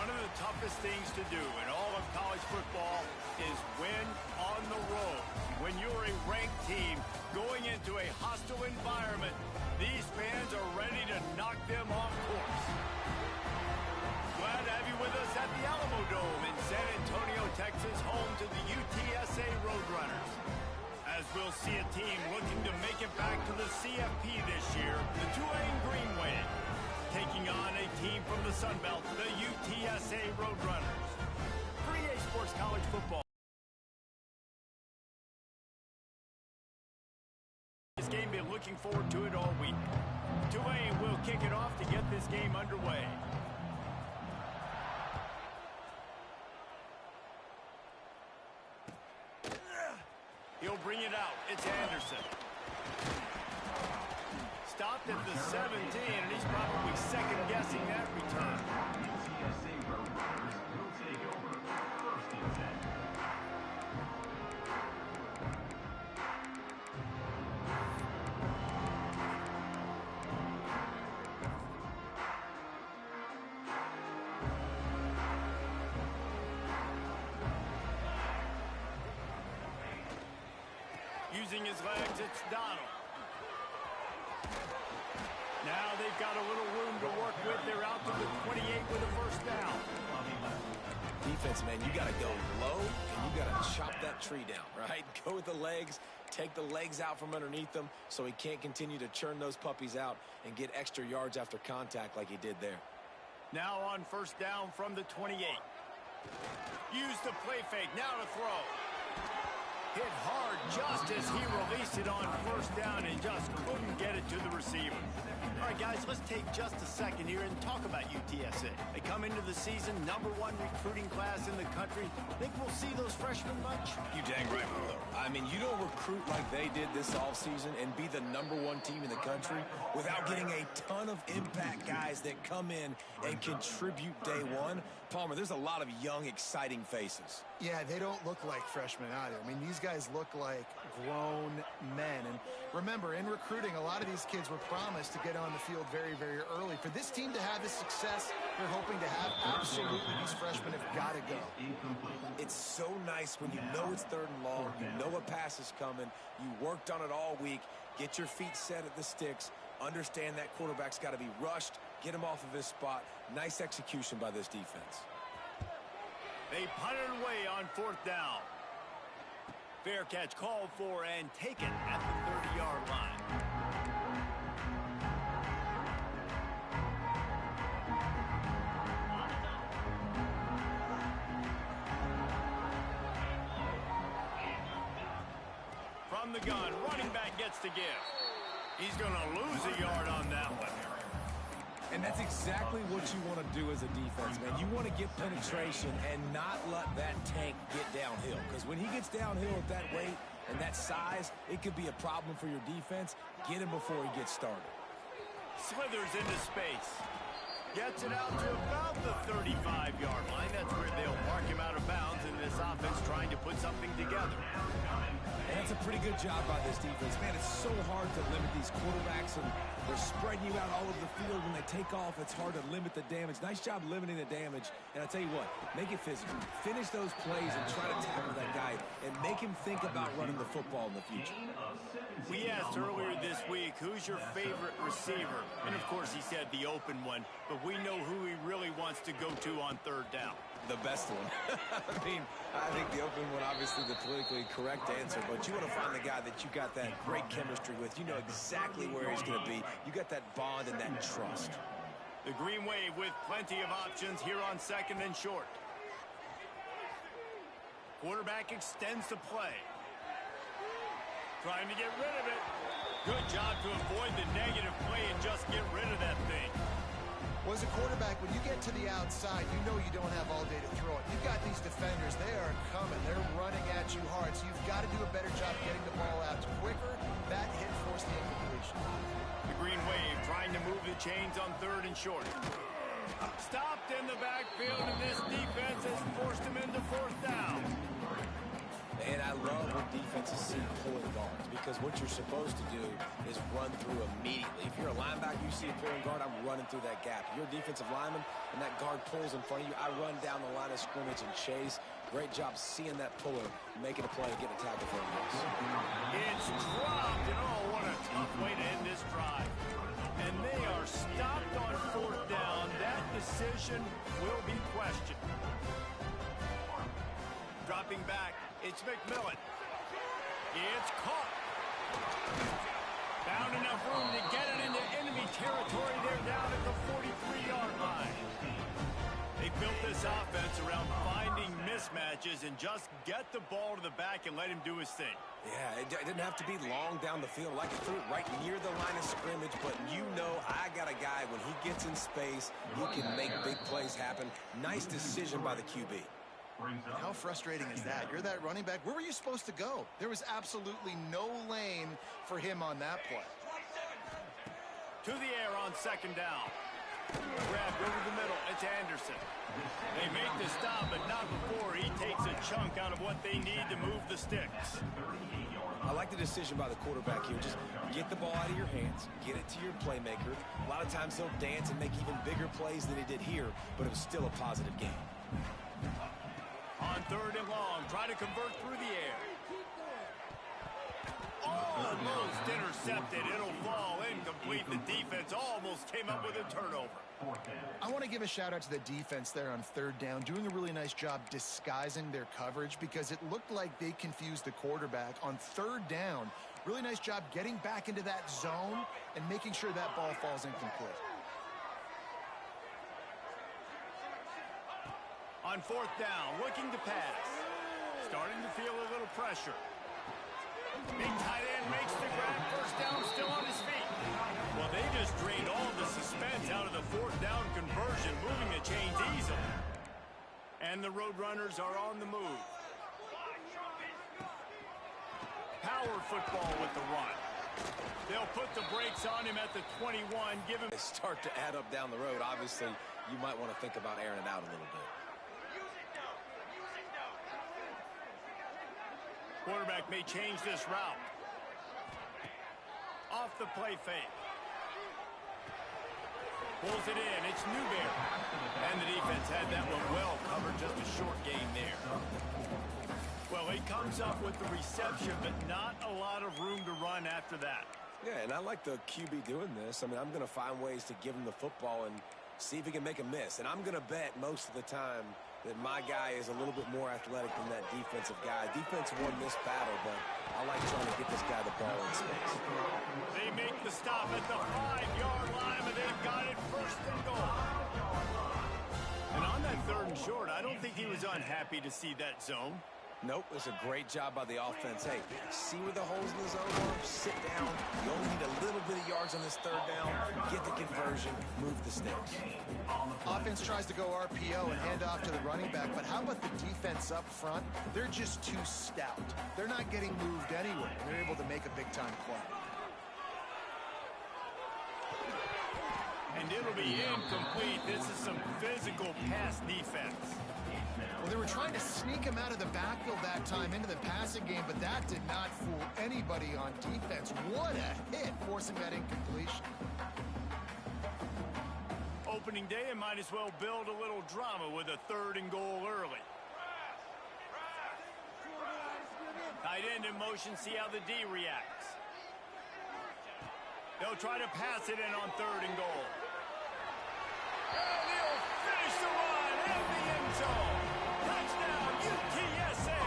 One of the toughest things to do in all of college football is win on the road. When you're a ranked team going into a hostile environment, these fans are ready to knock them off course. Glad to have you with us at the Alamo Dome in San Antonio, Texas, home to the UTSA Roadrunners. As we'll see a team looking to make it back to the CFP this year, the Tulane Green Wave, taking on a team from the Sun Belt, the UTSA Roadrunners. For EA Sports College Football. This game, been looking forward to it all week. Tulane will kick it off to get this game underway. He'll bring it out. It's Anderson. Stopped at the 17, and he's probably second-guessing that return. UTSA Roadrunners will take over first and 10. Using his legs, it's Donald. Now they've got a little room to work with. They're out to the 28 with a first down. Defense, man, you got to go low, and you got to chop that tree down, right? Go with the legs, take the legs out from underneath them so he can't continue to churn those puppies out and get extra yards after contact like he did there. Now on first down from the 28. Use the play fake. Now to throw. Hit hard just as he released it on first down and just couldn't get it to the receiver. All right, guys, let's take just a second here and talk about UTSA. They come into the season #1 recruiting class in the country. Think we'll see those freshmen much? You dang right we will. I mean, you don't recruit like they did this offseason and be the #1 team in the country without getting a ton of impact guys that come in and contribute day one. Palmer, there's a lot of young, exciting faces. Yeah, they don't look like freshmen either. I mean, these guys look like grown men. And remember, in recruiting, a lot of these kids were promised to get on the field very, very early. For this team to have this success they're hoping to have, absolutely these freshmen have got to go. It's so nice when you know it's 3rd and long, you know a pass is coming, you worked on it all week, get your feet set at the sticks, understand that quarterback's got to be rushed, get him off of his spot. Nice execution by this defense. They punt it away on 4th down. Fair catch called for and taken at the 30-yard line. From the gun, running back gets the give. He's going to lose a yard on that one. And that's exactly what you want to do as a defense, man. You want to get penetration and not let that tank get downhill. Because when he gets downhill at that weight and that size, it could be a problem for your defense. Get him before he gets started. Slithers into space. Gets it out to about the 35-yard line. That's where they'll mark him out of bounds in this offense trying to put something together. And that's a pretty good job by this defense. Man, it's so hard to limit these quarterbacks, and they're spreading you out all over the field. When they take off, it's hard to limit the damage. Nice job limiting the damage. And I'll tell you what, make it physical. Finish those plays and try to tackle that guy and make him think about running the football in the future. We asked earlier this week, who's your favorite receiver? And, of course, he said the open one. But we know who he really wants to go to on 3rd down. The best one. I think the open one, obviously the politically correct answer, but you want to find the guy that you got that great chemistry with. You know exactly where he's going to be. You got that bond and that trust. The Green Wave with plenty of options here on 2nd and short. Quarterback extends the play. Trying to get rid of it. Good job to avoid the negative play and just get rid of that thing. Well, as a quarterback, when you get to the outside, you know you don't have all day to throw it. You've got these defenders. They are coming. They're running at you hard. So you've got to do a better job getting the ball out quicker. That hit forced the incompletion. The Green Wave trying to move the chains on 3rd and short. Stopped in the backfield, and this defense has forced him into 4th down. And I love when defenses see pulling guards, because what you're supposed to do is run through immediately. If you're a linebacker, you see a pulling guard, I'm running through that gap. If you're a defensive lineman and that guard pulls in front of you, I run down the line of scrimmage and chase. Great job seeing that puller, making a play, and getting a tackle for him. It's dropped, and oh, what a tough way to end this drive. And they are stopped on 4th down. That decision will be questioned. Dropping back, it's McMillan. It's caught. Found enough room to get it into enemy territory. They're down at the 43-yard line. They built this offense around finding mismatches and just get the ball to the back and let him do his thing. Yeah, it didn't have to be long down the field. Like, it threw it right near the line of scrimmage, but you know I got a guy, when he gets in space, he can make big plays happen. Nice decision by the QB. How frustrating is that? You're that running back. Where were you supposed to go? There was absolutely no lane for him on that play. To the air on 2nd down. Grabbed over the middle. It's Anderson. They make the stop, but not before he takes a chunk out of what they need to move the sticks. I like the decision by the quarterback here. Just get the ball out of your hands, get it to your playmaker. A lot of times he'll dance and make even bigger plays than he did here, but it was still a positive game. On 3rd and long, try to convert through the air. Almost intercepted. It'll fall incomplete. The defense almost came up with a turnover. I want to give a shout out to the defense there on 3rd down, doing a really nice job disguising their coverage, because it looked like they confused the quarterback on 3rd down. Really nice job getting back into that zone and making sure that ball falls incomplete. On 4th down, looking to pass. Starting to feel a little pressure. Big tight end makes the grab. 1st down, still on his feet. Well, they just drained all the suspense out of the 4th down conversion, moving the chains easily. And the Roadrunners are on the move. Power football with the run. They'll put the brakes on him at the 21. Give him. They start to add up down the road. Obviously, you might want to think about airing it out a little bit. Quarterback may change this route. Off the play fake. Pulls it in. It's Newberry. And the defense had that one well covered. Just a short gain there. Well, he comes up with the reception, but not a lot of room to run after that. Yeah, and I like the QB doing this. I mean, I'm going to find ways to give him the football and see if he can make a miss. And I'm going to bet most of the time that my guy is a little bit more athletic than that defensive guy. Defense won this battle, but I like trying to get this guy the ball in space. They make the stop at the 5-yard line, but they've got it 1st and goal. And on that 3rd and short, I don't think he was unhappy to see that zone. Nope, it was a great job by the offense. Hey, see where the holes in the zone are? Sit down. You only need a little bit of yards on this 3rd down. Get the conversion. Move the sticks. Offense tries to go RPO and hand off to the running back, but how about the defense up front? They're just too stout. They're not getting moved anywhere. They're able to make a big-time play. And it'll be incomplete. This is some physical pass defense. Well, they were trying to sneak him out of the backfield that time into the passing game, but that did not fool anybody on defense. What a hit, forcing that incompletion. Opening day, and might as well build a little drama with a 3rd and goal early. Tight end in motion, see how the D reacts. They'll try to pass it in on 3rd and goal. And he'll finish the run in the end zone. Touchdown, UTSA.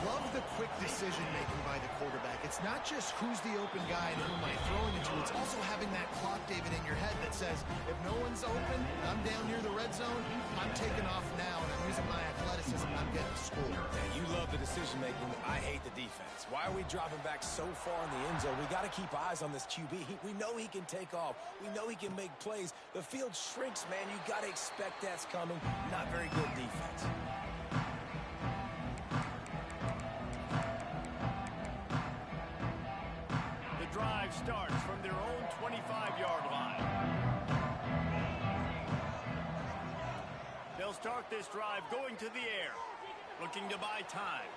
Love the quick decision-making by the quarterback. It's not just who's the open guy and who am I throwing it to. It's also having that clock, David, in your head that says, if no one's open, I'm down near the red zone, I'm taking off now, and I'm using my athleticism, and I'm getting the score. And you love the decision-making. I hate the defense. Why are we dropping back so far in the end zone? We got to keep eyes on this QB. We know he can take off. We know he can make plays. The field shrinks, man. You got to expect that's coming. Not very good defense. The drive starts from their own 25-yard line. They'll start this drive going to the air. Looking to buy time.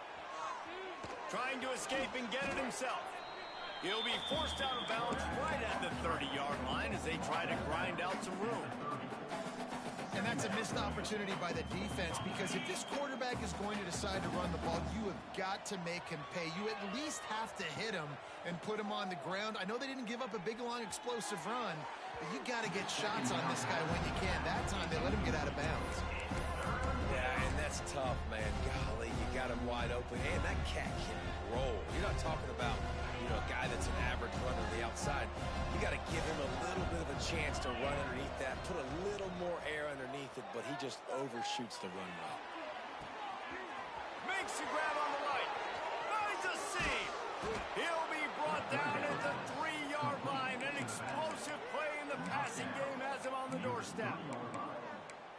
Trying to escape and get it himself. He'll be forced out of bounds right at the 30-yard line as they try to grind out some room. And that's a missed opportunity by the defense, because if this quarterback is going to decide to run the ball, you have got to make him pay. You at least have to hit him and put him on the ground. I know they didn't give up a big, long, explosive run, but you got to get shots on this guy when you can. That time, they let him get out of bounds. Yeah, and that's tough, man. Golly, you got him wide open. And that cat can roll. You're not talking about, a guy that's an average runner on the outside. You got to give him a little bit of a chance to run underneath that, put a little more air underneath it, but he just overshoots the run route. Makes the grab on the right. Finds a seam. He'll be brought down at the 3-yard line. An explosive play in the passing game has him on the doorstep.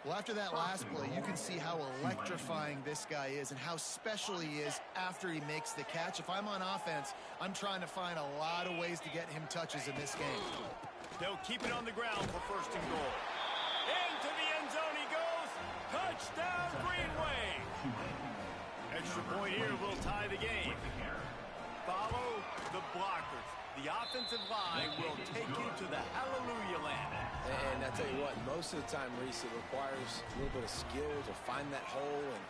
Well, after that last play, you can see how electrifying this guy is and how special he is after he makes the catch. If I'm on offense, I'm trying to find a lot of ways to get him touches in this game. They'll keep it on the ground for 1st and goal. Into the end zone he goes. Touchdown, Greenway. Extra point here will tie the game. Follow the blockers. The offensive line will take you to the hallelujah land. And I tell you what, most of the time, Reese, it requires a little bit of skill to find that hole and,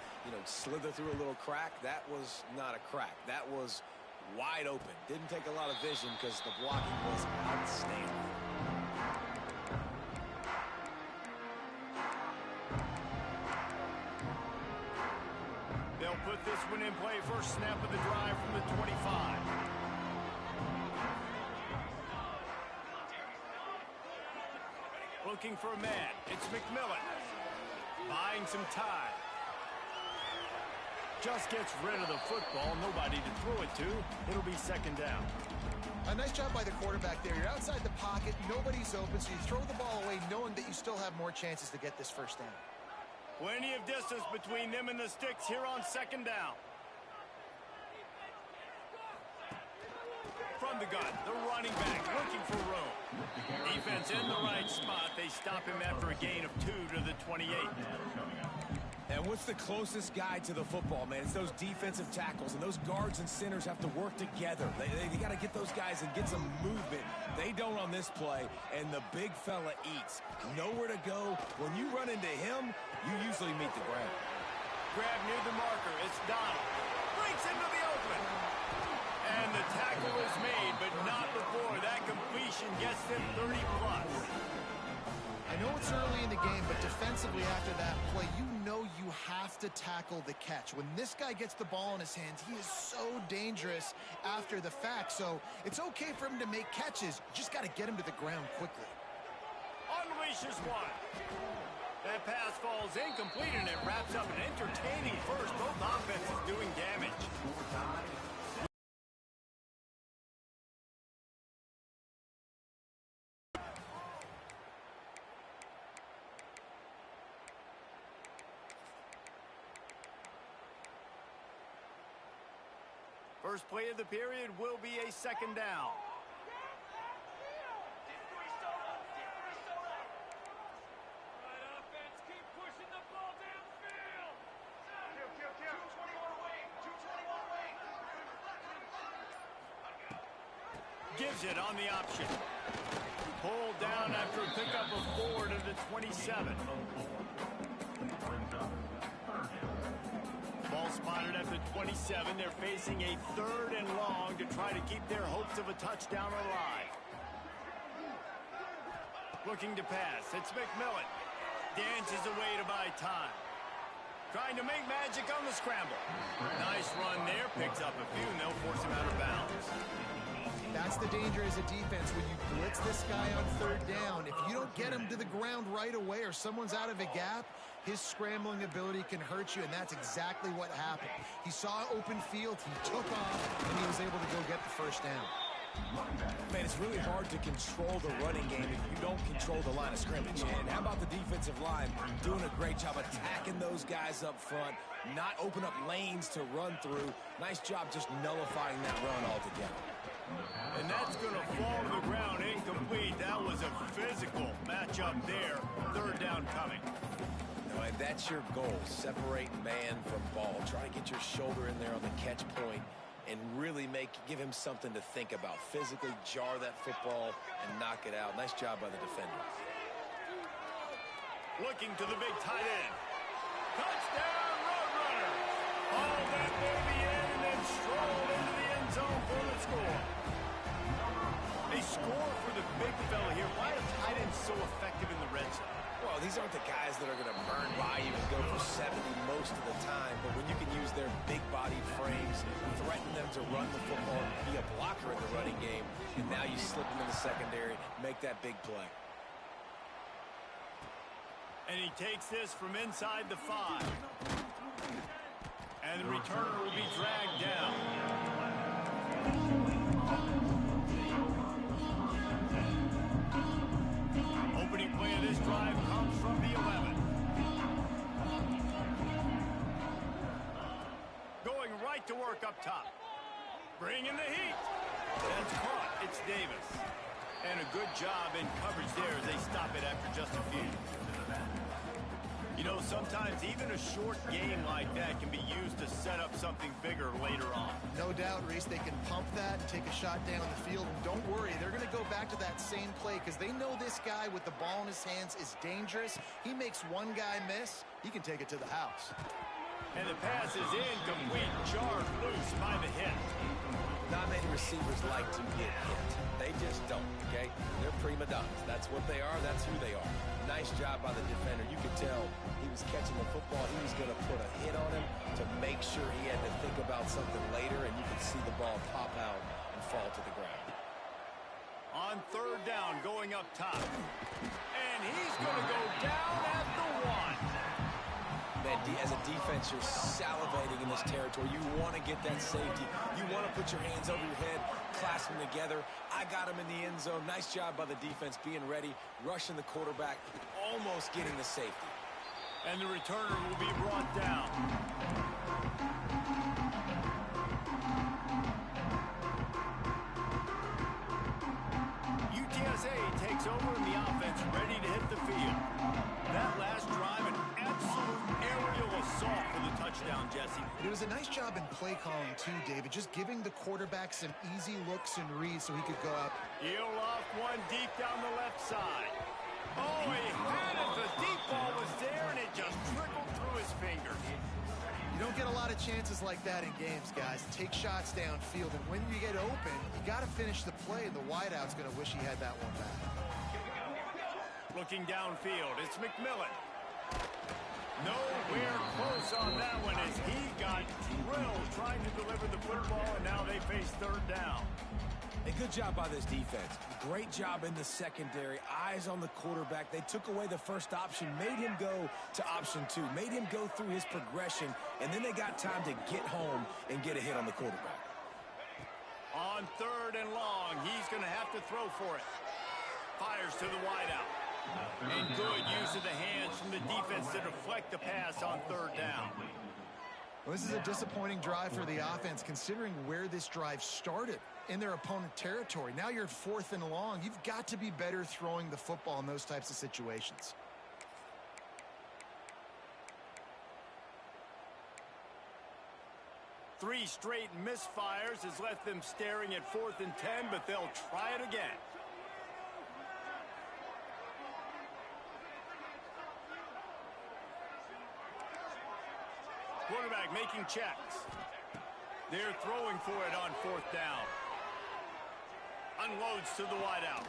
slither through a little crack. That was not a crack. That was wide open. Didn't take a lot of vision because the blocking was outstanding. They'll put this one in play. First snap of the drive from the 25. Looking for a man. It's McMillan. Buying some time. Just gets rid of the football. Nobody to throw it to. It'll be 2nd down. A nice job by the quarterback there. You're outside the pocket. Nobody's open, so you throw the ball away knowing that you still have more chances to get this 1st down. Plenty of distance between them and the sticks here on 2nd down. From the gun, the running back looking for room. Defense in the right spot. They stop him after a gain of 2 to the 28. And what's the closest guy to the football, man? It's those defensive tackles, and those guards and centers have to work together. They got to get those guys and get some movement. They don't on this play, and the big fella eats. Nowhere to go. When you run into him, you usually meet the ground. Grab near the marker. It's Donald. Breaks into the open. And the tackle is made, but not before that completion gets them 30-plus. I know it's early in the game, but defensively after that play, you know you have to tackle the catch. When this guy gets the ball in his hands, he is so dangerous after the fact. So it's okay for him to make catches. You just got to get him to the ground quickly. Unleashes one. That pass falls incomplete, and it wraps up an entertaining first. Both offenses doing damage. First play of the period will be a 2nd down. Gives it on the option. Pulled down after a pickup of 4 to the 27. Ball spotted at the 27. They're facing a 3rd and long to try to keep their hopes of a touchdown alive. Looking to pass. It's McMillan. Dances away to buy time. Trying to make magic on the scramble. Nice run there. Picks up a few, and they'll force him out of bounds. That's the danger as a defense when you blitz this guy on 3rd down. If you don't get him to the ground right away or someone's out of a gap, his scrambling ability can hurt you, and that's exactly what happened. He saw open field, he took off, and he was able to go get the 1st down. Man, it's really hard to control the running game if you don't control the line of scrimmage. And how about the defensive line doing a great job attacking those guys up front, not open up lanes to run through. Nice job just nullifying that run altogether. And that's going to fall to the ground incomplete. That was a physical matchup there. 3rd down coming. No, and that That's your goal. Separate man from ball. Try to get your shoulder in there on the catch point and really give him something to think about. Physically jar that football and knock it out. Nice job by the defender. Looking to the big tight end. Touchdown, Roadrunner. Haul that baby in and then stroll into the end zone for the score. A score for the big fella here. Why are tight ends so effective in the red zone? Well, these aren't the guys that are going to burn by you and go for 70 most of the time, but when you can use their big-bodied frames, threaten them to run the football and be a blocker in the running game, and now you slip them in the secondary, make that big play. And he takes this from inside the 5. And the returner will be dragged down. Opening play of this drive comes from the 11. Going right to work up top. Bringing the heat. That's caught. It's Davis. And a good job in coverage there as they stop it after just a few. You know, sometimes even a short game like that can be used to set up something bigger later on. No doubt, Reese, they can pump that and take a shot down the field. And don't worry, they're going to go back to that same play because they know this guy with the ball in his hands is dangerous. He makes one guy miss, he can take it to the house. And the pass is incomplete, jarred loose by the hit. Not many receivers like to get hit. They just don't, okay? They're prima donnas. That's what they are. That's who they are. Nice job by the defender. You could tell he was catching the football. He was going to put a hit on him to make sure he had to think about something later, and you could see the ball pop out and fall to the ground. On third down, going up top. And he's going to go down at the 1. Man, as a defense, you're salivating in this territory. You want to get that safety. You want to put your hands over your head, clasp them together. I got him in the end zone. Nice job by the defense being ready, rushing the quarterback, almost getting the safety. And the returner will be brought down. UTSA takes over in the offense, ready to hit the field. That last drive, an absolute aerial assault for the touchdown, Jesse. It was a nice job in play calling, too, David, just giving the quarterback some easy looks and reads so he could go out. He'll off one deep down the left side. Oh, he had it. The deep ball was there, and it just trickled through his fingers. You don't get a lot of chances like that in games, guys. Take shots downfield, and when you get open, you got to finish the play, and the wideout's going to wish he had that one back. Looking downfield, it's McMillan. Nowhere close on that one as he got drilled trying to deliver the football, and now they face third down. A good job by this defense. Great job in the secondary. Eyes on the quarterback. They took away the first option, made him go to option 2, made him go through his progression, and then they got time to get home and get a hit on the quarterback. On third and long, he's going to have to throw for it. Fires to the wideout. And good use of the hands from the defense to deflect the pass on third down. Well, this is a disappointing drive for the offense considering where this drive started in their opponent territory. Now you're at 4th and long. You've got to be better throwing the football in those types of situations. Three straight misfires has left them staring at 4th and 10, but they'll try it again. Quarterback making checks. They're throwing for it on 4th down. Unloads to the wideout.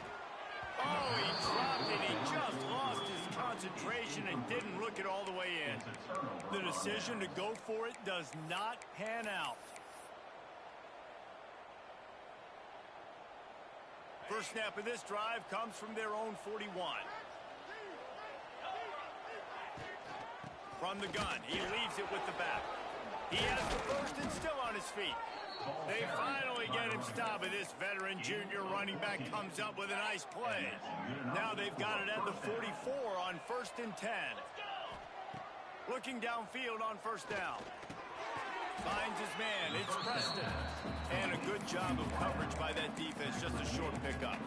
Oh, he dropped it. He just lost his concentration and didn't look it all the way in. The decision to go for it does not pan out. First snap of this drive comes from their own 41. From the gun, he leaves it with the back. He has the first and still on his feet. They finally get him stopped, but this veteran junior running back comes up with a nice play. Now they've got it at the 44 on 1st and 10. Looking downfield on 1st down. Finds his man. It's Preston. And a good job of coverage by that defense. Just a short pickup.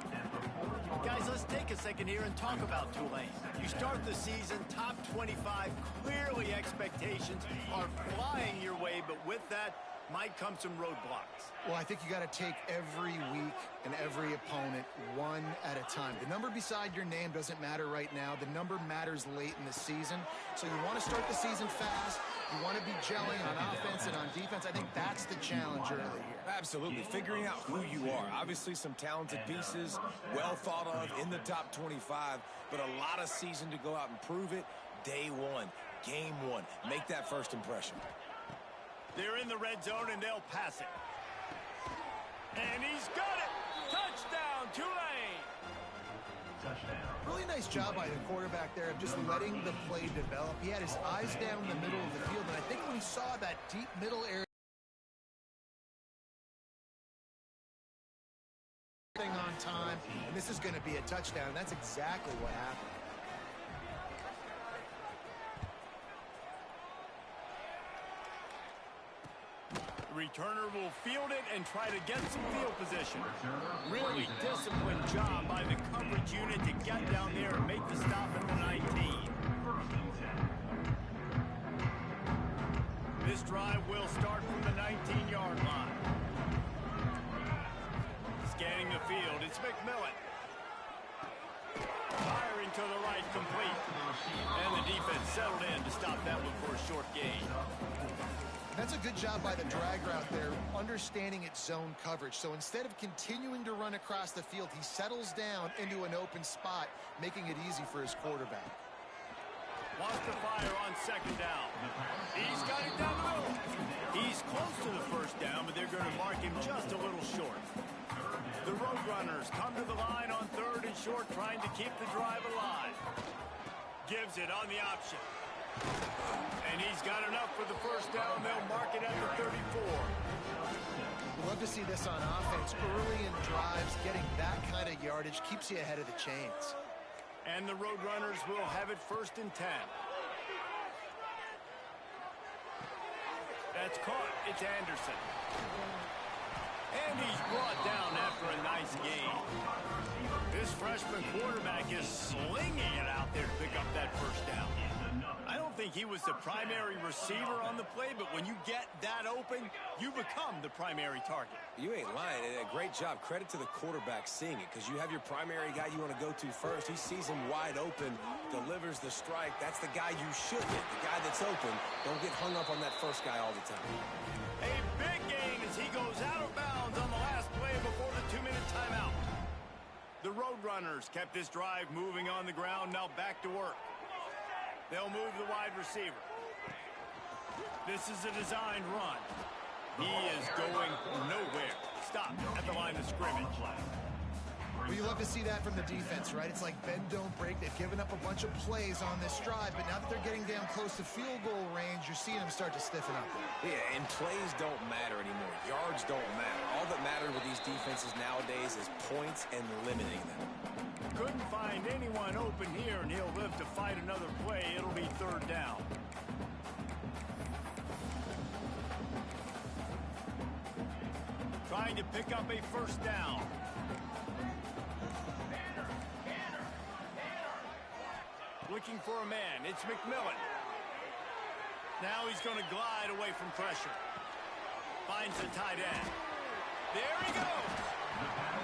Guys, let's take a second here and talk about Tulane. You start the season top 25. Clearly expectations are flying your way, but with that might come some roadblocks. Well, I think you got to take every week and every opponent one at a time. The number beside your name doesn't matter right now. The number matters late in the season. So you want to start the season fast. You want to be gelling on offense and on defense. I think that's the challenge early here. Absolutely. Figuring out who you are. Obviously some talented pieces, well thought of in the top 25, but a lot of season to go out and prove it. Day one, game one. Make that first impression. They're in the red zone, and they'll pass it. And he's got it! Touchdown, Tulane! Really nice job by the quarterback there of just letting the play develop. He had his eyes down in the middle of the field, and I think when he saw that deep middle area on time, and this is going to be a touchdown, and that's exactly what happened. Returner will field it and try to get some field position. Really disciplined job by the coverage unit to get down there and make the stop at the 19. This drive will start from the 19-yard line. Scanning the field, it's McMillan. Firing to the right, complete. And the defense settled in to stop that one for a short gain. That's a good job by the drag route there, understanding its zone coverage. So instead of continuing to run across the field, he settles down into an open spot, making it easy for his quarterback. Wants to fire on second down. He's got it down the middle. He's close to the first down, but they're going to mark him just a little short. The Roadrunners come to the line on third and short, trying to keep the drive alive. Gives it on the option. And he's got enough for the first down. They'll mark it at the 34. We'd love to see this on offense. Early in drives, getting that kind of yardage keeps you ahead of the chains. And the Roadrunners will have it first and 10. That's caught. It's Anderson. And he's brought down after a nice gain. This freshman quarterback is slinging it out there to pick up that first down. I don't think he was the primary receiver on the play, but when you get that open, you become the primary target. You ain't lying. And a great job. Credit to the quarterback seeing it, because you have your primary guy you want to go to first. He sees him wide open, delivers the strike. That's the guy you should hit, the guy that's open. Don't get hung up on that first guy all the time. A big gain as he goes out of bounds on the last play before the 2-minute timeout. The Roadrunners kept this drive moving on the ground. Now back to work. They'll move the wide receiver. This is a designed run. He is going nowhere. Stopped at the line of scrimmage. Well, you love to see that from the defense, right? It's like bend, don't break. They've given up a bunch of plays on this drive, but now that they're getting down close to field goal range, you're seeing them start to stiffen up there. Yeah, and plays don't matter anymore. Yards don't matter. All that matters with these defenses nowadays is points and limiting them. Couldn't find anyone open here, and he'll live to fight another play. It'll be third down. Trying to pick up a first down. Looking for a man. It's McMillan. Now he's going to glide away from pressure. Finds the tight end. There he goes.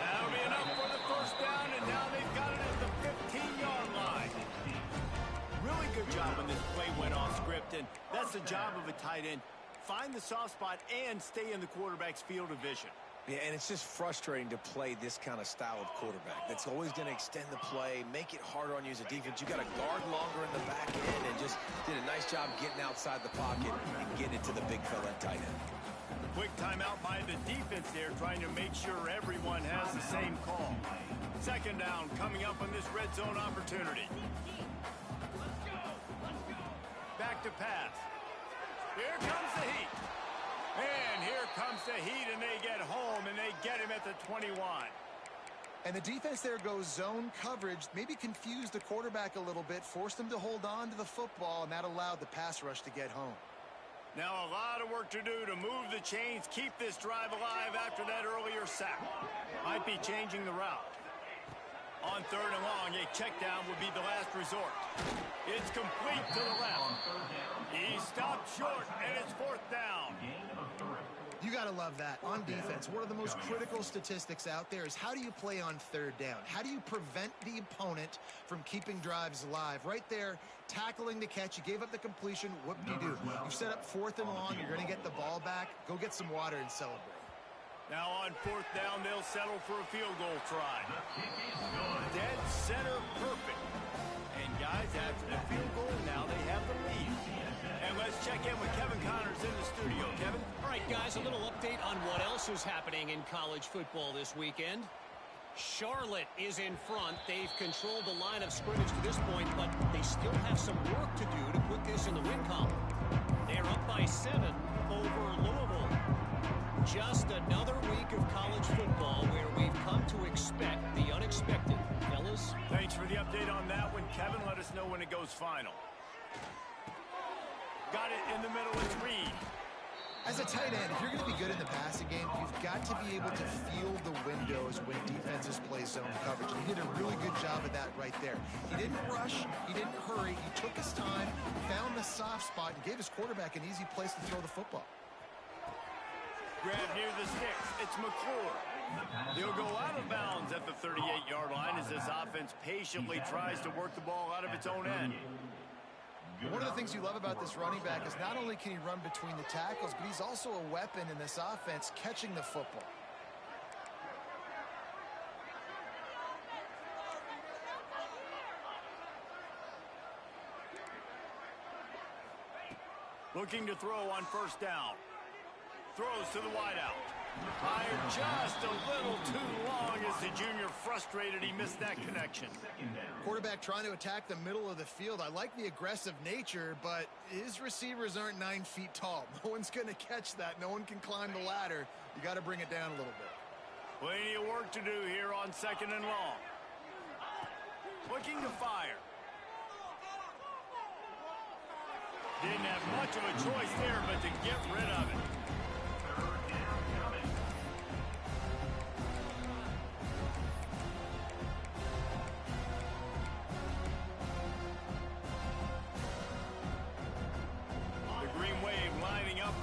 That'll be enough for the first down, and now they've got it at the 15-yard line. Really good job when this play went off script, and that's the job of a tight end. Find the soft spot and stay in the quarterback's field of vision. Yeah, and it's just frustrating to play this kind of style of quarterback. That's always going to extend the play, make it harder on you as a defense. You got to guard longer in the back end, and just did a nice job getting outside the pocket and getting it to the big fella at tight end. Quick timeout by the defense there, trying to make sure everyone has the same call. Second down coming up on this red zone opportunity. Back to pass. Here comes the heat. And here comes the heat, and they get home, and they get him at the 21. And the defense there goes zone coverage, maybe confused the quarterback a little bit, forced him to hold on to the football, and that allowed the pass rush to get home. Now a lot of work to do to move the chains, keep this drive alive after that earlier sack. Might be changing the route. On 3rd and long, a check down would be the last resort. It's complete to the left. He stopped short, and it's 4th down. You got to love that. On defense, one of the most critical statistics out there is how do you play on 3rd down? How do you prevent the opponent from keeping drives alive? Right there, tackling the catch. You gave up the completion. What do you do? You set up 4th and long. You're going to get the ball back. Go get some water and celebrate. Now on 4th down, they'll settle for a field goal try. Dead center perfect. And guys, after the field goal, now they have the lead. And let's check in with Kevin Connors in the studio. Kevin? All right, guys, a little update on what else is happening in college football this weekend. Charlotte is in front. They've controlled the line of scrimmage to this point, but they still have some work to do to put this in the win column. They're up by 7 over Louisville. Just another week of college football where we've come to expect the unexpected. Fellas? Thanks for the update on that one, Kevin. Let us know when it goes final. Got it in the middle. It's Reed. As a tight end, if you're going to be good in the passing game, you've got to be able to feel the windows when defenses play zone coverage. And he did a really good job of that right there. He didn't rush. He didn't hurry. He took his time, found the soft spot, and gave his quarterback an easy place to throw the football. Grab near the sticks. It's McClure. He'll go out of bounds at the 38-yard line as this offense patiently tries to work the ball out of its own end. One of the things you love about this running back is not only can he run between the tackles, but he's also a weapon in this offense catching the football. Looking to throw on 1st down. Throws to the wideout. Fired just a little too long as the junior frustrated. He missed that connection. Quarterback trying to attack the middle of the field. I like the aggressive nature, but his receivers aren't 9 feet tall. No one's going to catch that. No one can climb the ladder. You got to bring it down a little bit. Plenty of work to do here on 2nd and long. Looking to fire. Didn't have much of a choice there, but to get rid of it.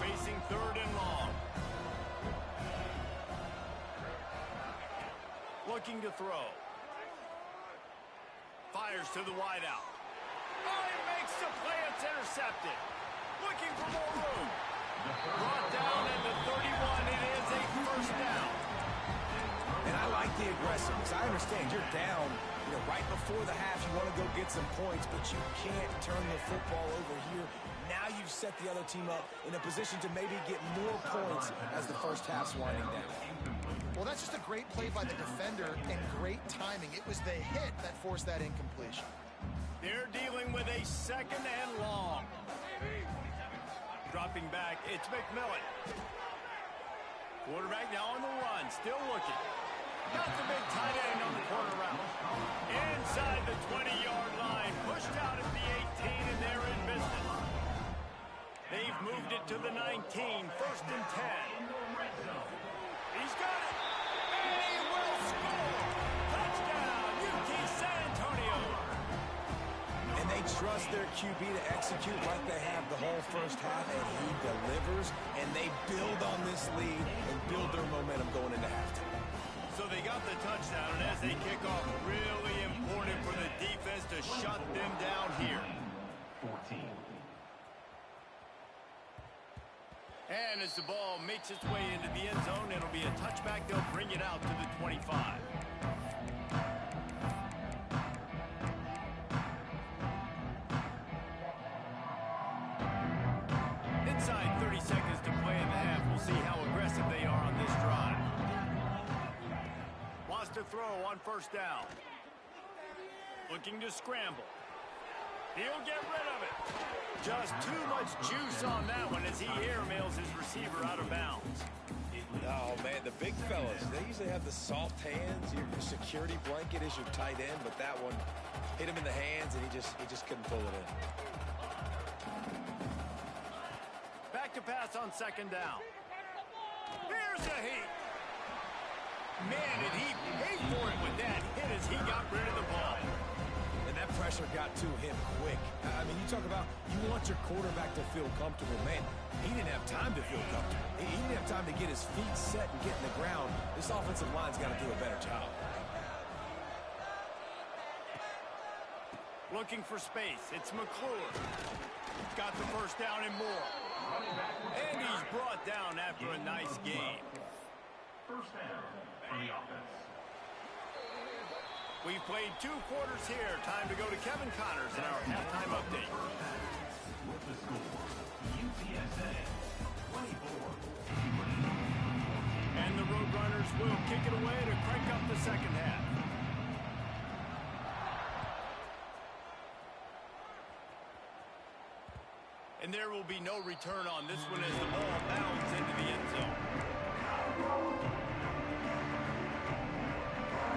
Facing 3rd and long. Looking to throw. Fires to the wideout. Oh, he makes the play. It's intercepted. Looking for more room. Brought down at the 31. It is a 1st down. And I like the aggressiveness. I understand you're down, right before the half. You want to go get some points, but you can't turn the football over here. Now you've set the other team up in a position to maybe get more points as the first half's winding down. Well, that's just a great play by the defender and great timing. It was the hit that forced that incompletion. They're dealing with a 2nd and long. Dropping back, it's McMillan. Quarterback now on the run, still looking. Got the big tight end on the corner route. Inside the 20-yard line, pushed out at the 18, and they're in business. They've moved it to the 19, 1st and 10. He's got it, and he will score. Touchdown, UT San Antonio. And they trust their QB to execute like they have the whole first half, and he delivers, and they build on this lead and build their momentum going into halftime. So they got the touchdown, and as they kick off, really important for the defense to shut them down here. 14. And as the ball makes its way into the end zone, it'll be a touchback. They'll bring it out to the 25. Inside 30 seconds to play in the half. We'll see how aggressive they are on this drive. Wants to throw on 1st down. Looking to scramble. He'll get rid of it. Just too much juice on that one as he airmails his receiver out of bounds. Oh, man, the big fellas, they usually have the soft hands. Your security blanket is your tight end, but that one hit him in the hands, and he just couldn't pull it in. Back to pass on 2nd down. Here's a heat. Man, did he pay for it with that hit as he got rid of the ball. And that pressure got to him quick. I mean, you talk about you want your quarterback to feel comfortable. Man, he didn't have time to feel comfortable. He didn't have time to get his feet set and get in the ground. This offensive line's got to do a better job. Looking for space. It's McClure. Got the first down and more. And he's brought down after a nice game. First down for the offense. We've played 2 quarters here. Time to go to Kevin Connors in our halftime update. With the score, UTSA 24. And the Roadrunners will kick it away to crank up the second half. And there will be no return on this one as the ball bounds into the end zone.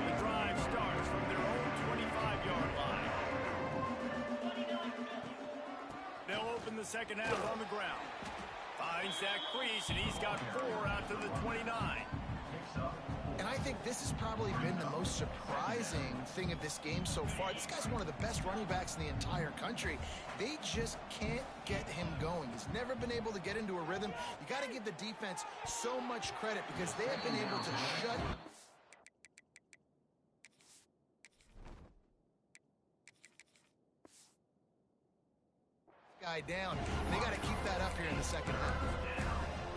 The drive starts from their own 25-yard line. They'll open the second half on the ground. Finds that crease, and he's got 4 out to the 29. And I think this has probably been the most surprising thing of this game so far. This guy's one of the best running backs in the entire country. They just can't get him going. He's never been able to get into a rhythm. You got to give the defense so much credit because they have been able to shut guy down. And they got to keep that up here in the second half.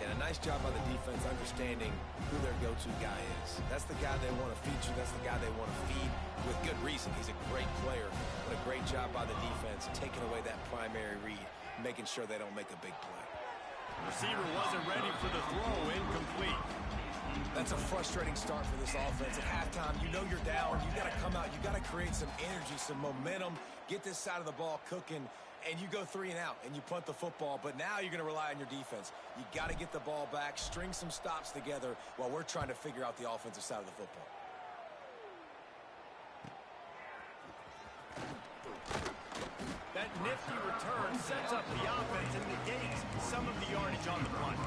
And a nice job by the defense understanding who their go-to guy is. That's the guy they want to feature. That's the guy they want to feed with good reason. He's a great player, but a great job by the defense taking away that primary read, making sure they don't make a big play. Receiver wasn't ready for the throw, incomplete. That's a frustrating start for this offense. At halftime, you know you're down. You got to come out. You got to create some energy, some momentum, get this side of the ball cooking. And you go 3 and out, and you punt the football, but now you're going to rely on your defense. You got to get the ball back, string some stops together while we're trying to figure out the offensive side of the football. That nifty return sets up the offense and negates some of the yardage on the punt.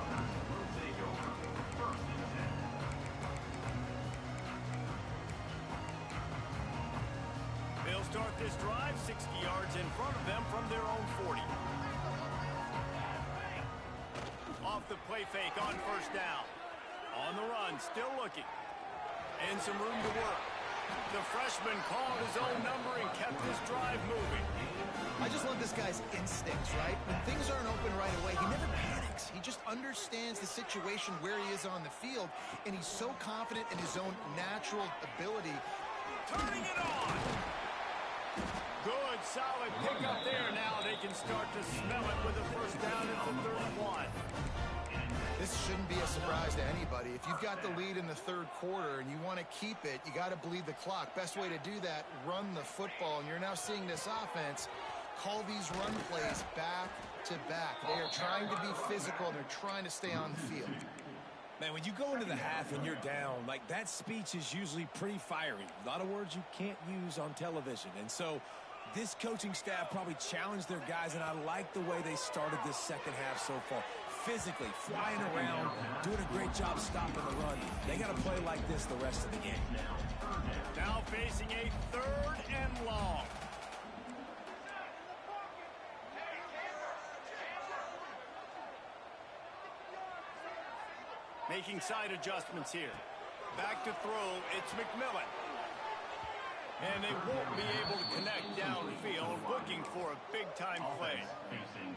They'll start this drive 60 yards in front of them from their own 40. Off the play fake on first down. On the run, still looking. And some room to work. The freshman called his own number and kept his drive moving. I just love this guy's instincts, right? When things aren't open right away, he never panics. He just understands the situation where he is on the field, and he's so confident in his own natural ability. Turning it on! Good, solid pickup there. Now they can start to smell it with a first down at the 31. This shouldn't be a surprise to anybody. If you've got the lead in the third quarter and you want to keep it, you got to bleed the clock. Best way to do that, run the football. And you're now seeing this offense call these run plays back to back. They are trying to be physical, and they're trying to stay on the field. Man, when you go into the half and you're down, like that speech is usually pretty fiery. A lot of words you can't use on television. And so this coaching staff probably challenged their guys, and I like the way they started this second half so far. Physically, flying around, doing a great job stopping the run. They got to play like this the rest of the game. Now facing a 3rd and long. Making side adjustments here. Back to throw, it's McMillan. And they won't be able to connect downfield, looking for a big-time play.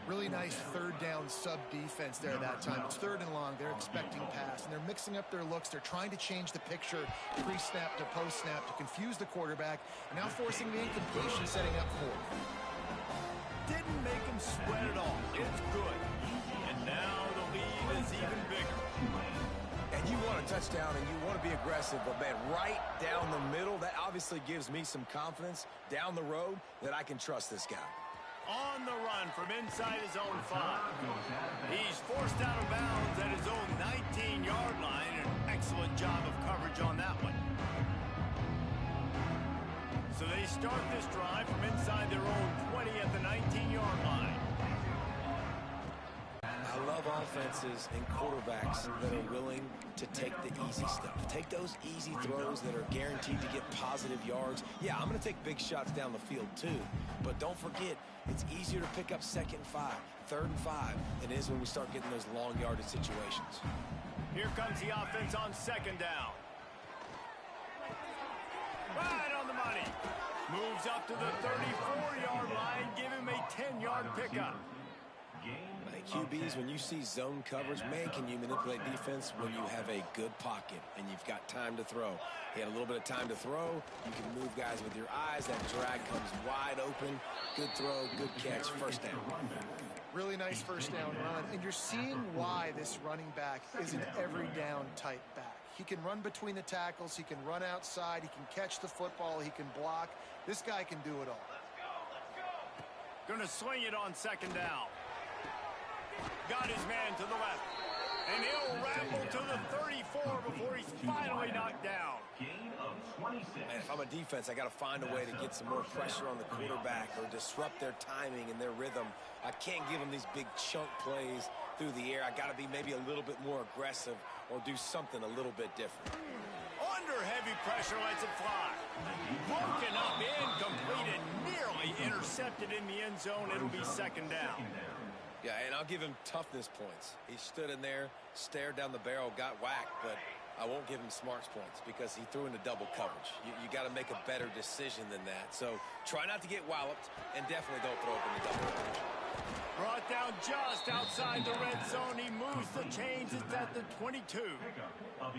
Really nice 3rd down sub-defense there that time. It's 3rd and long. They're expecting pass, and they're mixing up their looks. They're trying to change the picture pre-snap to post-snap to confuse the quarterback, and now forcing the incompletion, setting up 4. Didn't make him sweat at all. It's good. And now the lead is even bigger. And you want a touchdown and you want to be aggressive, but, man, right down the middle, that obviously gives me some confidence down the road that I can trust this guy. On the run from inside his own 5. He's forced out of bounds at his own 19-yard line. An excellent job of coverage on that one. So they start this drive from inside their own 20 at the 19-yard line. I love offense defenses and quarterbacks that are willing to take the easy stuff. Take those easy throws that are guaranteed to get positive yards. Yeah, I'm going to take big shots down the field too, but don't forget, it's easier to pick up 2nd and 5, 3rd and 5 than it is when we start getting those long yardage situations. Here comes the offense on 2nd down. Right on the money. Moves up to the 34-yard line. Give him a 10-yard pickup. QBs, when you see zone coverage, man, can you manipulate defense when you have a good pocket and you've got time to throw. He had a little bit of time to throw. You can move guys with your eyes. That drag comes wide open. Good throw, good catch, 1st down. Really nice 1st down run. And you're seeing why this running back is an every down type back. He can run between the tackles. He can run outside. He can catch the football. He can block. This guy can do it all. Going to swing it on 2nd down. Got his man to the left. And he'll ramble to the 34 before he's finally knocked down. Gain of 26. And if I'm a defense, I got to find a way to get some more pressure on the quarterback or disrupt their timing and their rhythm. I can't give them these big chunk plays through the air. I got to be maybe a little bit more aggressive or do something a little bit different. Under heavy pressure, lets it fly. Broken up, incomplete, and nearly intercepted in the end zone. It'll be 2nd down. Yeah, and I'll give him toughness points. He stood in there, stared down the barrel, got whacked, but I won't give him smarts points because he threw into double coverage. You got to make a better decision than that. So try not to get walloped, and definitely don't throw up in the double coverage. Brought down just outside the red zone. He moves the chains. It's at the 22. Well,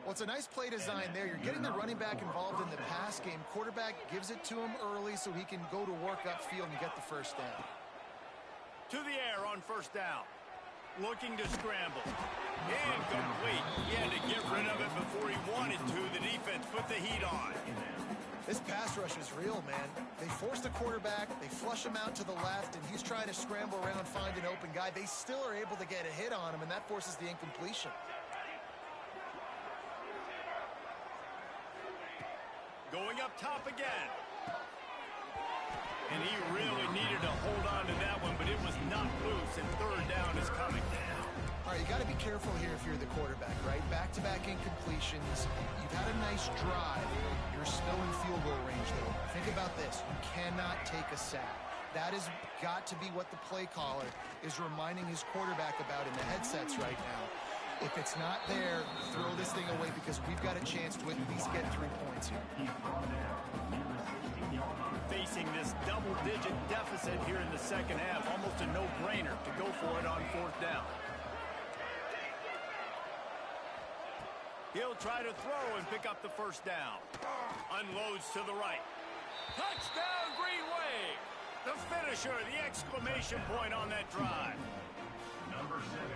it's a nice play design there. You're getting the running back involved in the pass game. Quarterback gives it to him early so he can go to work upfield and get the 1st down. To the air on 1st down. Looking to scramble. Incomplete. He had to get rid of it before he wanted to. The defense put the heat on. This pass rush is real, man. They force the quarterback, they flush him out to the left, and he's trying to scramble around, find an open guy. They still are able to get a hit on him, and that forces the incompletion. Going up top again. And he really needed to hold on to that one, but it was not loose, and 3rd down is coming. All right, you got to be careful here if you're the quarterback, right? Back-to-back incompletions. You've had a nice drive. You're still in field goal range, though. Think about this. You cannot take a sack. That has got to be what the play caller is reminding his quarterback about in the headsets right now. If it's not there, throw this thing away because we've got a chance to at least get 3 points here. Facing this double-digit deficit here in the 2nd half, almost a no-brainer to go for it on 4th down. He'll try to throw and pick up the 1st down. Unloads to the right. Touchdown, Green Wave! The finisher, the exclamation point on that drive.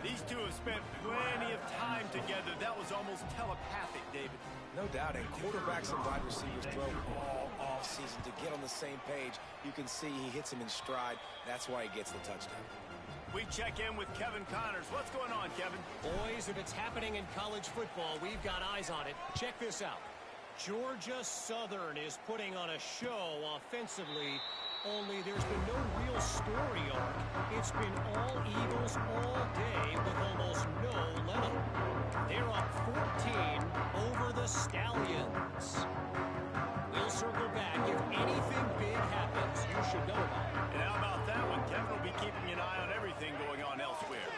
These two have spent plenty of time together. That was almost telepathic, David. No doubt, and quarterbacks and wide receivers throw all offseason to get on the same page. You can see he hits him in stride. That's why he gets the touchdown. We check in with Kevin Connors. What's going on, Kevin? Boys, if it's happening in college football, we've got eyes on it. Check this out. Georgia Southern is putting on a show offensively, only there's been no real story arc. It's been all Eagles all day with almost no let-up. They're up 14 over the Stallions. We'll circle back. If anything big happens, you should know about it. And how about that one? Kevin will be keeping an eye on everything going on elsewhere.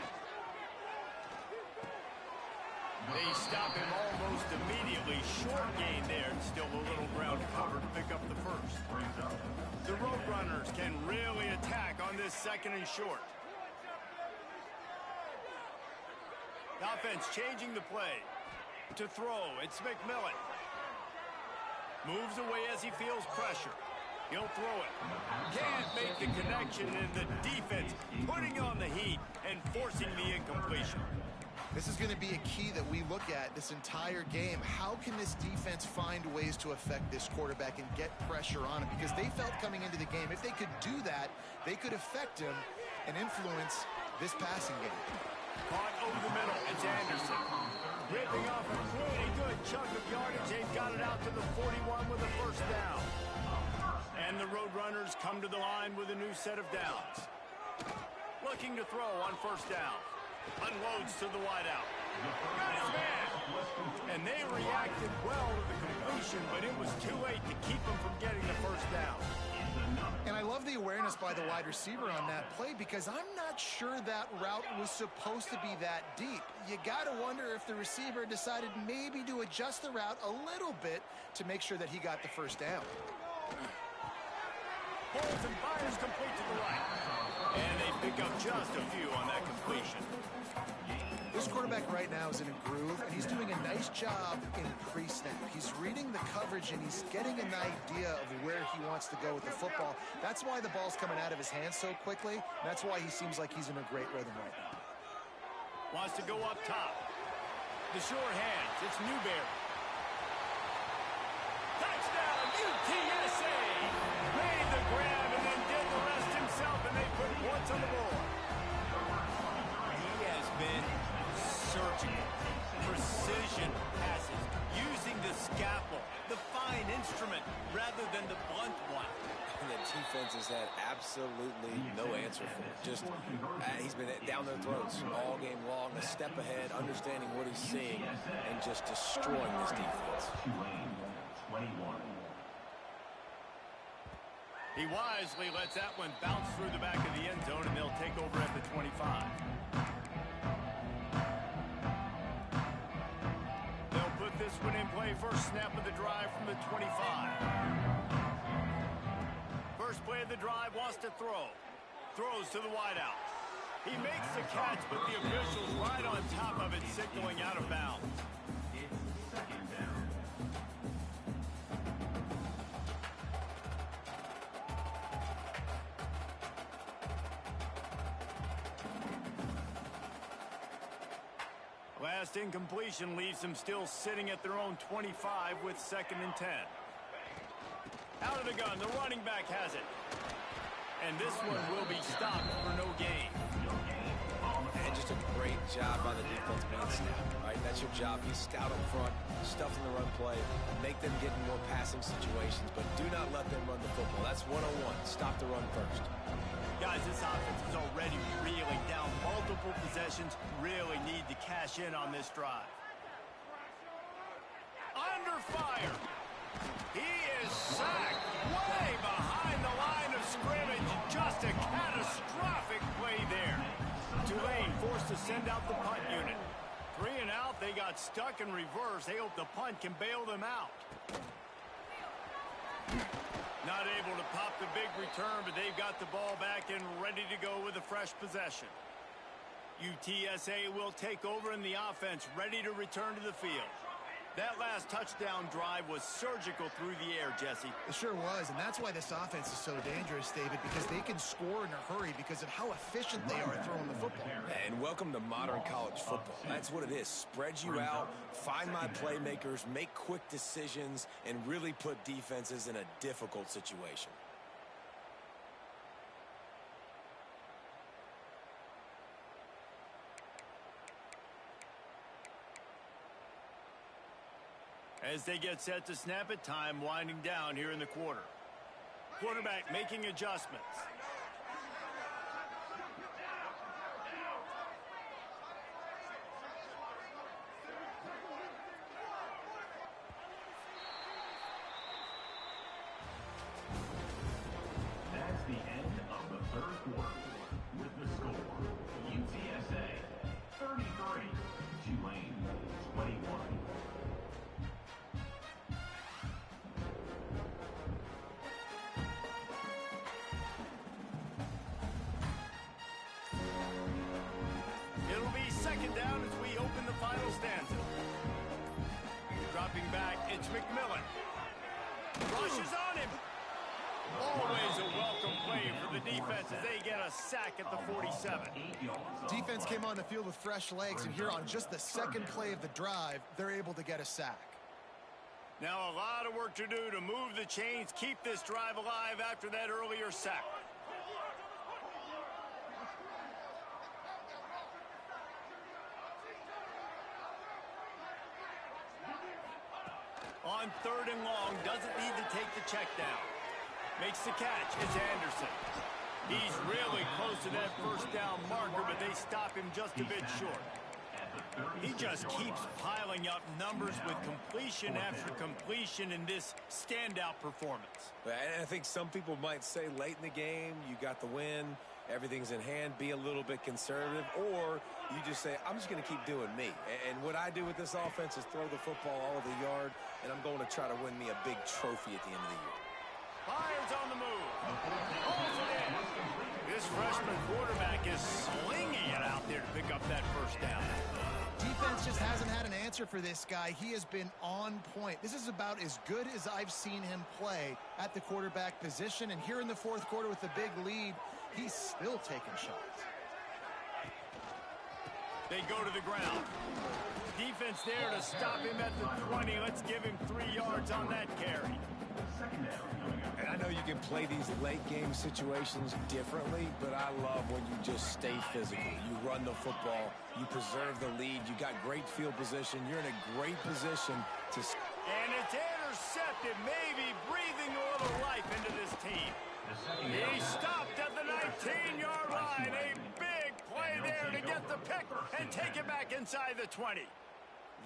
They stop him almost immediately. Short gain there. Still a little ground cover to pick up the 1st. The Roadrunners can really attack on this 2nd and short. The offense changing the play. To throw, it's McMillan. Moves away as he feels pressure. He'll throw it. Can't make the connection, and the defense putting on the heat and forcing the incompletion. This is going to be a key that we look at this entire game. How can this defense find ways to affect this quarterback and get pressure on him? Because they felt coming into the game, if they could do that, they could affect him and influence this passing game. Caught over the middle. It's Anderson. Ripping off a pretty good chunk of yardage. They've got it out to the 41 with a 1st down. And the Roadrunners come to the line with a new set of downs. Looking to throw on 1st down. Unloads to the wideout. Got his man. And they reacted well to the completion, but it was too late to keep them from getting the first down. And I love the awareness by the wide receiver on that play because I'm not sure that route was supposed to be that deep. You got to wonder if the receiver decided maybe to adjust the route a little bit to make sure that he got the first down. Holds and fires complete to the right. And they pick up just a few on that completion. This quarterback right now is in a groove, and he's doing a nice job in pre-snap. He's reading the coverage, and he's getting an idea of where he wants to go with the football. That's why the ball's coming out of his hands so quickly. That's why he seems like he's in a great rhythm right now. Wants to go up top. The short hands. It's Newberry. Touchdown, UTSA! Made the grab and then did the rest himself, and they put points on the board. He has been surgical. Precision passes. Using the scalpel, the fine instrument, rather than the blunt one. And the defense has had absolutely no answer for it. Just, he's been down their throats all game long, a step ahead, understanding what he's seeing, and just destroying this defense. Tulane, 21. He wisely lets that one bounce through the back of the end zone, and they'll take over at the 25. They'll put this one in play first snap of the drive from the 25. First play of the drive, wants to throw. Throws to the wideout. He makes the catch, but the official's right on top of it, signaling out of bounds. It's second down. Last incompletion leaves them still sitting at their own 25 with 2nd and 10. Out of the gun, the running back has it. And this one will be stopped for no gain. And just a great job by the defense being snapped, right? That's your job. Be stout up front, stuff in the run play, make them get in more passing situations, but do not let them run the football. That's 101. Stop the run first. Guys, this offense is already reeling down multiple possessions. Really need to cash in on this drive. Under fire. He is sacked way behind the line of scrimmage. Just a catastrophic play there. Tulane forced to send out the punt unit. 3 and out, they got stuck in reverse. They hope the punt can bail them out. Not able to pop the big return, but they've got the ball back and ready to go with a fresh possession. UTSA will take over in the offense, ready to return to the field. That last touchdown drive was surgical through the air, Jesse. It sure was, and that's why this offense is so dangerous, David, because they can score in a hurry because of how efficient they are at throwing the football. And welcome to modern college football. That's what it is. Spread you out, find my playmakers, make quick decisions, and really put defenses in a difficult situation. As they get set to snap it, time winding down here in the quarter. Quarterback making adjustments. That's the end of the third quarter. With the score, UTSA 33, Tulane 21. It'll be 2nd down as we open the final stanza. Dropping back, it's McMillan. Rushes on him. Always a welcome play for the defense as they get a sack at the 47. Defense came on the field with fresh legs, and here on just the 2nd play of the drive, they're able to get a sack. Now a lot of work to do to move the chains, keep this drive alive after that earlier sack. On 3rd and long, doesn't need to take the check down. Makes the catch. It's Anderson. He's really close to that first down marker, but they stop him just a bit short. He just keeps piling up numbers with completion after completion in this standout performance. And I think some people might say late in the game, you got the win, everything's in hand, be a little bit conservative, or you just say, I'm just going to keep doing me. And what I do with this offense is throw the football all over the yard, and I'm going to try to win me a big trophy at the end of the year. Fires on the move. Pulls it in. This freshman quarterback is slinging it out there to pick up that first down. Defense just hasn't had an answer for this guy. He has been on point. This is about as good as I've seen him play at the quarterback position. And here in the fourth quarter with the big lead, he's still taking shots. They go to the ground. Defense there to stop him at the 20. Let's give him 3 yards on that carry. And I know you can play these late game situations differently, but I love when you just stay physical. You run the football, you preserve the lead, you got great field position, you're in a great position to... And it's intercepted, maybe breathing a little life into this team. He stopped at the 19-yard line. A big play there to get the pick and take it back inside the 20.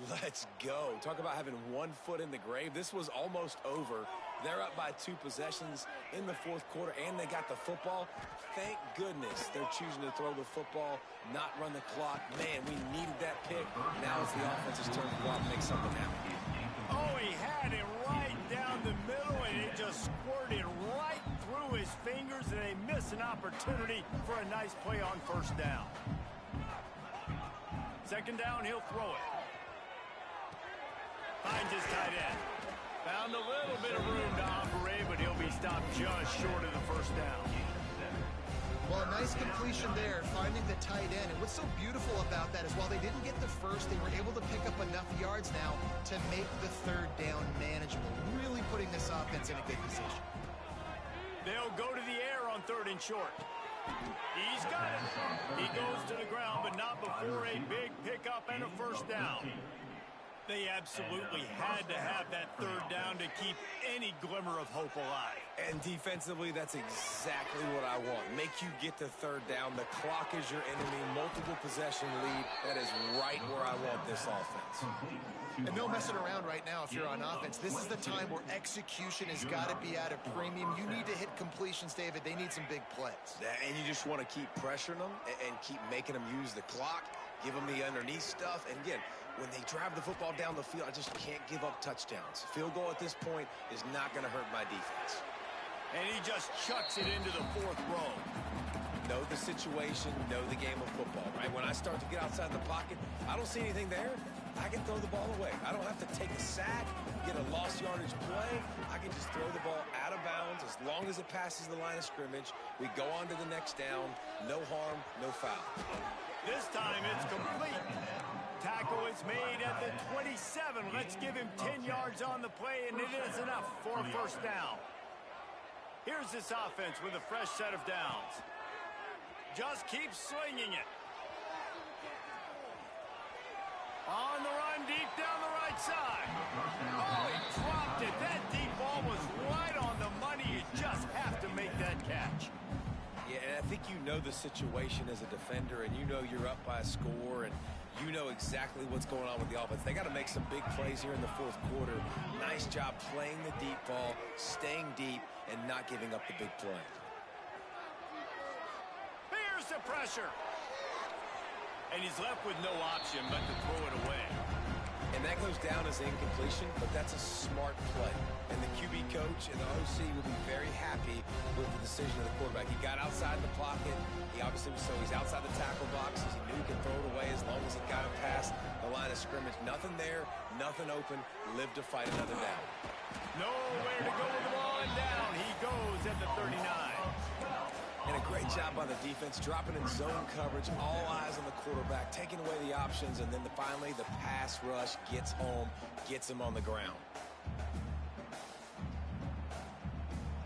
Let's go. Talk about having 1 foot in the grave. This was almost over. They're up by 2 possessions in the fourth quarter, and they got the football. Thank goodness they're choosing to throw the football, not run the clock. Man, we needed that pick. Now it's the offense's turn to go out and make something happen. Oh, he had it right down the middle, and it just squirted right through his fingers, and they miss an opportunity for a nice play on first down. Second down, he'll throw it. Finds his tight end. Found a little bit of room to operate, but he'll be stopped just short of the first down. Well, a nice completion there, finding the tight end. And what's so beautiful about that is while they didn't get the first, they were able to pick up enough yards now to make the third down manageable. Really putting this offense in a good position. They'll go to the air on 3rd and short. He's got it. He goes to the ground, but not before a big pickup and a first down. They absolutely had to have that 3rd down to keep any glimmer of hope alive. And defensively, that's exactly what I want. Make you get the 3rd down. The clock is your enemy. Multiple possession lead. That is right where I want this offense. And no messing around right now if you're on offense. This is the time where execution has got to be at a premium. You need to hit completions, David. They need some big plays. And you just want to keep pressuring them and keep making them use the clock, give them the underneath stuff. And again, when they drive the football down the field, I just can't give up touchdowns. Field goal at this point is not going to hurt my defense. And he just chucks it into the 4th row. Know the situation, know the game of football, right? When I start to get outside the pocket, I don't see anything there. I can throw the ball away. I don't have to take a sack, get a lost yardage play. I can just throw the ball out of bounds as long as it passes the line of scrimmage. We go on to the next down. No harm, no foul. This time it's complete. Tackle is made at the 27. Let's give him 10 yards on the play, and it is enough for a first down. Here's this offense with a fresh set of downs. Just keep slinging it. On the run, deep down the right side. Oh, he dropped it. That deep ball was right on the money. You just have to make that catch. Yeah, and I think you know the situation as a defender, and you know you're up by a score, and you know exactly what's going on with the offense. They got to make some big plays here in the fourth quarter. Nice job playing the deep ball, staying deep, and not giving up the big play. Here's the pressure. And he's left with no option but to throw it away. And that goes down as incompletion, but that's a smart play. And the QB coach and the OC will be very happy with the decision of the quarterback. He got outside the pocket. He obviously was, so he's outside the tackle box. He knew he could throw it away as long as it got him past the line of scrimmage. Nothing there, nothing open. Live to fight another down. Nowhere to go with the ball and down. He goes at the 39. And a great job by the defense, dropping in zone coverage, all eyes on the quarterback, taking away the options, and then finally the pass rush gets home, gets him on the ground.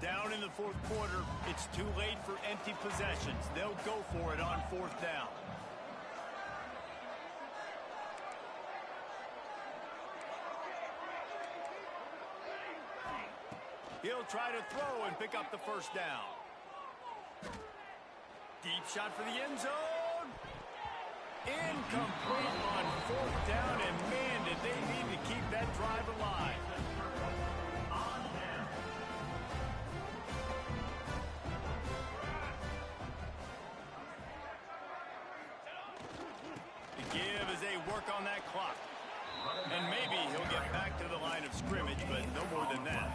Down in the fourth quarter, it's too late for empty possessions. They'll go for it on 4th down. He'll try to throw and pick up the first down. Deep shot for the end zone. Incomplete on 4th down, and man, did they need to keep that drive alive. The give as they work on that clock. And maybe he'll get back to the line of scrimmage, but no more than that.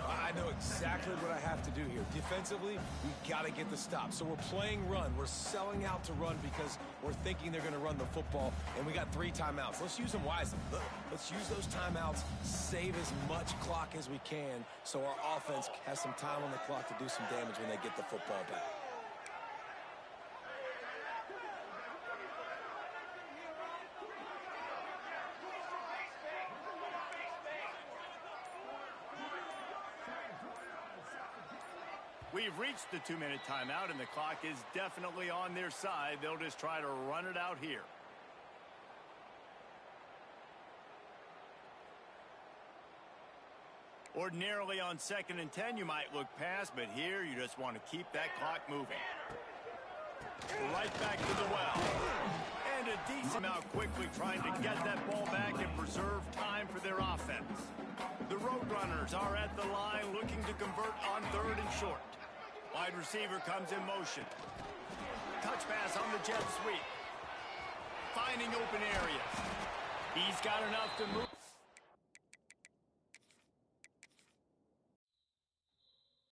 I know exactly what I have to do here. Defensively, we got to get the stop. So we're playing run. We're selling out to run because we're thinking they're going to run the football, and we got 3 timeouts. Let's use them wisely. Let's use those timeouts, save as much clock as we can so our offense has some time on the clock to do some damage when they get the football back. We've reached the 2-minute timeout, and the clock is definitely on their side. They'll just try to run it out here. Ordinarily on 2nd and 10, you might look past, but here you just want to keep that clock moving. Right back to the well. And a decent amount quickly trying to get that ball back and preserve time for their offense. The Roadrunners are at the line looking to convert on 3rd and short. Wide receiver comes in motion. Touch pass on the jet sweep. Finding open areas. He's got enough to move